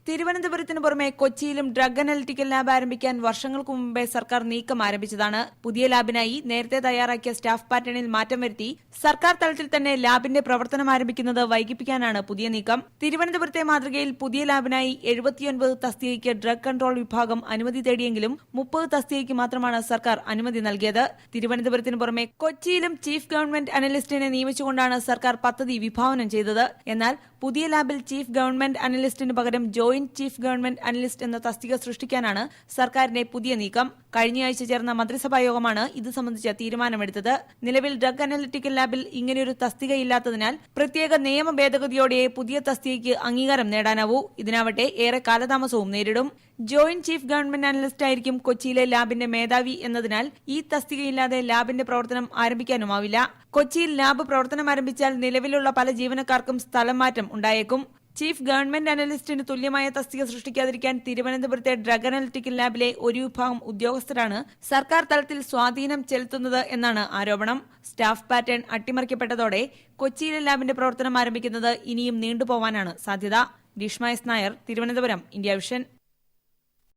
തിരുവനന്തപുരത്തിന് പുറമെ കൊച്ചിയിലും drug analytical lab ആരംഭിക്കാൻ വർഷങ്ങൾക്ക് മുമ്പേ സർക്കാർ നീക്കം ആരംഭിച്ചതാണ്. പുതിയ ലാബിനായി നേരത്തെ തയ്യാറാക്കിയ സ്റ്റാഫ് പാറ്റേണിൽ മാറ്റം വരുത്തി സർക്കാർ തലത്തിൽ തന്നെ ലാബിന്റെ പ്രവർത്തനം ആരംഭിക്കുന്നത് വൈകിപ്പിക്കാനാണ് പുതിയ നീക്കം. തിരുവനന്തപുരത്തെ മാതൃകയിൽ പുതിയ ലാബിനായി 79 തസ്തികയ്ക്ക് ഡ്രഗ് കൺട്രോൾ വിഭാഗം അനുമതി തേടിയെങ്കിലും 30 തസ്തികയ്ക്ക് മാത്രമാണ് സർക്കാർ അനുമതി നൽകിയത്. തിരുവനന്തപുരത്തിന് പുറമെ കൊച്ചിയിലും ചീഫ് ഗവൺമെന്റ് അനലിസ്റ്റിനെ നിയമിച്ചുകൊണ്ടാണ് സർക്കാർ പദ്ധതി വിഭാവനം ചെയ്തത്. എന്നാൽ പുതിയ ലാബിൽ ചീഫ് ഗവൺമെന്റ് അനലിസ്റ്റിന് പകരം ജോയിന്റ് ചീഫ് ഗവൺമെന്റ് അനലിസ്റ്റ് എന്ന തസ്തിക സൃഷ്ടിക്കാനാണ് സർക്കാരിന്റെ പുതിയ നീക്കം. കഴിഞ്ഞയാഴ്ച ചേർന്ന മന്ത്രിസഭാ യോഗമാണ് ഇത് സംബന്ധിച്ച തീരുമാനമെടുത്തത്. നിലവിൽ ഡ്രഗ് അനലിറ്റിക്കൽ ലാബിൽ ഇങ്ങനെയൊരു തസ്തികയില്ലാത്തതിനാൽ പ്രത്യേക നിയമ ഭേദഗതിയോടെ പുതിയ തസ്തികയ്ക്ക് അംഗീകാരം നേടാനാവൂ. ഇതിനാവട്ടെ ഏറെ കാലതാമസവും നേരിടും. ജോയിന്റ് ചീഫ് ഗവൺമെന്റ് അനലിസ്റ്റ് ആയിരിക്കും കൊച്ചിയിലെ ലാബിന്റെ മേധാവി എന്നതിനാൽ ഈ തസ്തികയില്ലാതെ ലാബിന്റെ പ്രവർത്തനം ആരംഭിക്കാനുമാവില്ല. കൊച്ചിയിൽ ലാബ് പ്രവർത്തനം ആരംഭിച്ചാൽ നിലവിലുള്ള പല ജീവനക്കാർക്കും സ്ഥലം മാറ്റം ഉണ്ടായേക്കും. ചീഫ് ഗവൺമെന്റ് അനലിസ്റ്റിന് തുല്യമായ തസ്തിക സൃഷ്ടിക്കാതിരിക്കാൻ തിരുവനന്തപുരത്തെ ഡ്രഗ് അനലിറ്റിക്കൽ ലാബിലെ ഒരു വിഭാഗം ഉദ്യോഗസ്ഥരാണ് സർക്കാർ തലത്തിൽ സ്വാധീനം ചെലുത്തുന്നത് എന്നാണ് ആരോപണം. സ്റ്റാഫ് പാറ്റേൺ അട്ടിമറിക്കപ്പെട്ടതോടെ കൊച്ചിയിലെ ലാബിന്റെ പ്രവർത്തനം ആരംഭിക്കുന്നത് ഇനിയും നീണ്ടുപോവാനാണ് സാധ്യത. Greeshma S Nair, Thiruvananthapuram, India vision.